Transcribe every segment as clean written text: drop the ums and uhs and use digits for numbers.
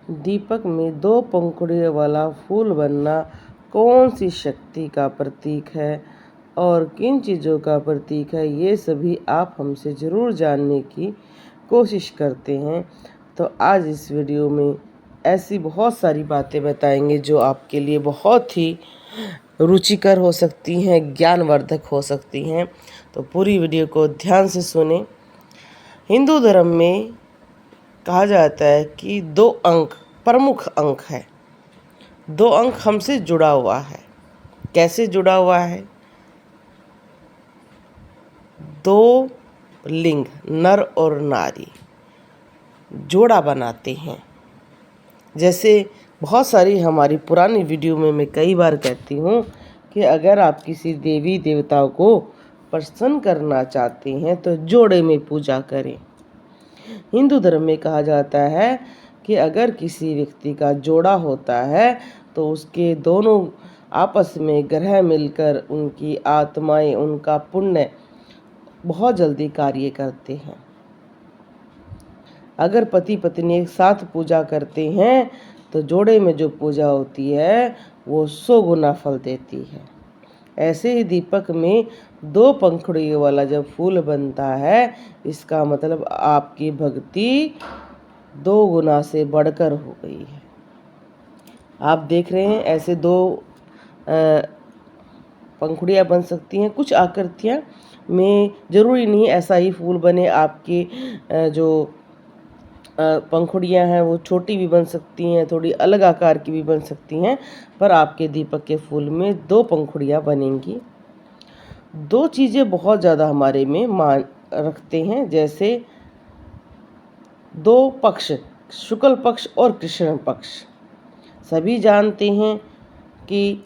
दीपक में दो पंखुड़ियों वाला फूल बनना कौन सी शक्ति का प्रतीक है और किन चीज़ों का प्रतीक है, ये सभी आप हमसे ज़रूर जानने की कोशिश करते हैं। तो आज इस वीडियो में ऐसी बहुत सारी बातें बताएंगे जो आपके लिए बहुत ही रुचिकर हो सकती हैं, ज्ञानवर्धक हो सकती हैं। तो पूरी वीडियो को ध्यान से सुने। हिंदू धर्म में कहा जाता है कि 2 अंक प्रमुख अंक है। 2 अंक हमसे जुड़ा हुआ है। कैसे जुड़ा हुआ है? 2 लिंग नर और नारी जोड़ा बनाते हैं। जैसे बहुत सारी हमारी पुरानी वीडियो में मैं कई बार कहती हूँ कि अगर आप किसी देवी देवताओं को प्रसन्न करना चाहते हैं तो जोड़े में पूजा करें। हिंदू धर्म में कहा जाता है कि अगर किसी व्यक्ति का जोड़ा होता है तो उसके दोनों आपस में ग्रह मिलकर उनकी आत्माएं, उनका पुण्य बहुत जल्दी कार्य करते हैं। अगर पति पत्नी एक साथ पूजा करते हैं तो जोड़े में जो पूजा होती है वो 100 गुना फल देती है। ऐसे ही दीपक में 2 पंखुड़ियों वाला जब फूल बनता है, इसका मतलब आपकी भक्ति 2 गुना से बढ़कर हो गई है। आप देख रहे हैं ऐसे 2 पंखुड़ियाँ बन सकती हैं। कुछ आकृतियाँ में ज़रूरी नहीं ऐसा ही फूल बने। आपके जो पंखुड़ियाँ हैं वो छोटी भी बन सकती हैं, थोड़ी अलग आकार की भी बन सकती हैं, पर आपके दीपक के फूल में 2 पंखुड़ियाँ बनेंगी। 2 चीज़ें बहुत ज़्यादा हमारे में मान रखते हैं, जैसे 2 पक्ष, शुक्ल पक्ष और कृष्ण पक्ष। सभी जानते हैं कि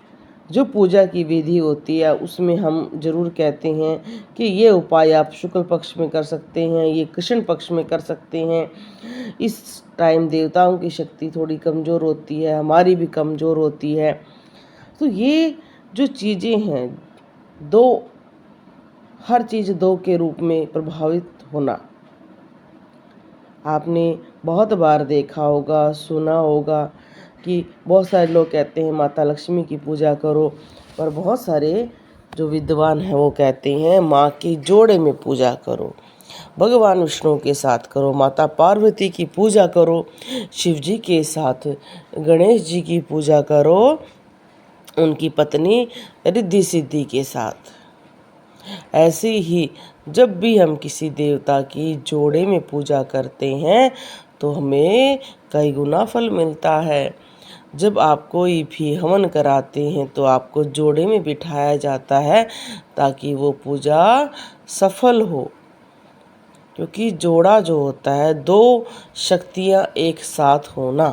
जो पूजा की विधि होती है उसमें हम ज़रूर कहते हैं कि ये उपाय आप शुक्ल पक्ष में कर सकते हैं, ये कृष्ण पक्ष में कर सकते हैं। इस टाइम देवताओं की शक्ति थोड़ी कमज़ोर होती है, हमारी भी कमज़ोर होती है। तो ये जो चीज़ें हैं, 2, हर चीज़ 2 के रूप में प्रभावित होना आपने बहुत बार देखा होगा, सुना होगा कि बहुत सारे लोग कहते हैं माता लक्ष्मी की पूजा करो, पर बहुत सारे जो विद्वान हैं वो कहते हैं माँ की जोड़े में पूजा करो, भगवान विष्णु के साथ करो, माता पार्वती की पूजा करो, शिव जी के साथ गणेश जी की पूजा करो, उनकी पत्नी रिद्धि सिद्धि के साथ। ऐसे ही जब भी हम किसी देवता की जोड़े में पूजा करते हैं तो हमें कई गुना फल मिलता है। जब आप कोई भी हवन कराते हैं तो आपको जोड़े में बिठाया जाता है ताकि वो पूजा सफल हो, क्योंकि जोड़ा जो होता है 2 शक्तियाँ एक साथ होना,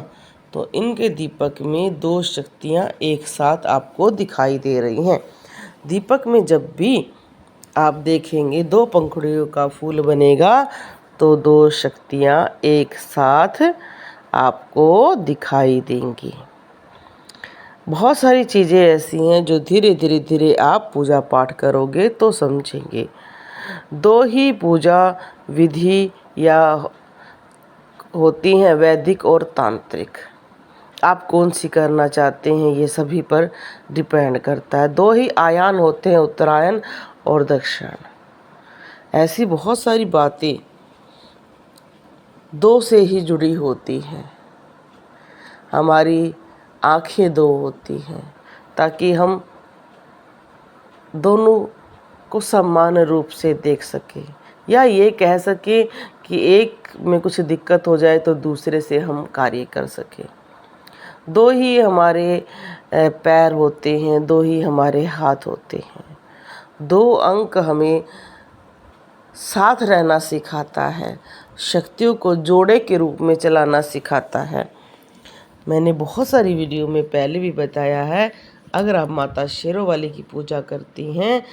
तो इनके दीपक में 2 शक्तियाँ एक साथ आपको दिखाई दे रही हैं। दीपक में जब भी आप देखेंगे 2 पंखुड़ियों का फूल बनेगा तो 2 शक्तियाँ एक साथ आपको दिखाई देंगी। बहुत सारी चीज़ें ऐसी हैं जो धीरे धीरे आप पूजा पाठ करोगे तो समझेंगे। 2 ही पूजा विधि या होती हैं, वैदिक और तांत्रिक। आप कौन सी करना चाहते हैं ये सभी पर डिपेंड करता है। 2 ही आयान होते हैं, उत्तरायण और दक्षिण। ऐसी बहुत सारी बातें 2 से ही जुड़ी होती हैं। हमारी आँखें 2 होती हैं ताकि हम दोनों को समान रूप से देख सकें, या ये कह सकें कि एक में कुछ दिक्कत हो जाए तो दूसरे से हम कार्य कर सकें। 2 ही हमारे पैर होते हैं, 2 ही हमारे हाथ होते हैं। 2 अंक हमें साथ रहना सिखाता है, शक्तियों को जोड़े के रूप में चलाना सिखाता है। मैंने बहुत सारी वीडियो में पहले भी बताया है, अगर आप माता शेरों वाली की पूजा करती हैं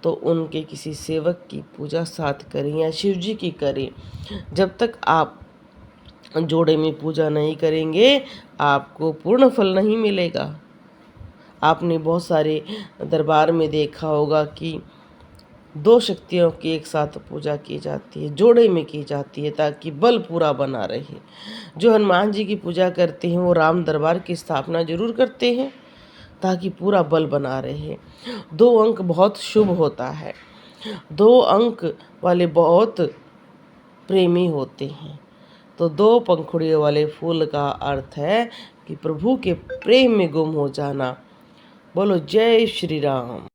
तो उनके किसी सेवक की पूजा साथ करें या शिव जी की करें। जब तक आप जोड़े में पूजा नहीं करेंगे आपको पूर्ण फल नहीं मिलेगा। आपने बहुत सारे दरबार में देखा होगा कि दो शक्तियों की एक साथ पूजा की जाती है, जोड़े में की जाती है ताकि बल पूरा बना रहे। जो हनुमान जी की पूजा करते हैं वो राम दरबार की स्थापना जरूर करते हैं ताकि पूरा बल बना रहे। 2 अंक बहुत शुभ होता है, 2 अंक वाले बहुत प्रेमी होते हैं। तो 2 पंखुड़ियों वाले फूल का अर्थ है कि प्रभु के प्रेम में गुम हो जाना। बोलो जय श्री राम।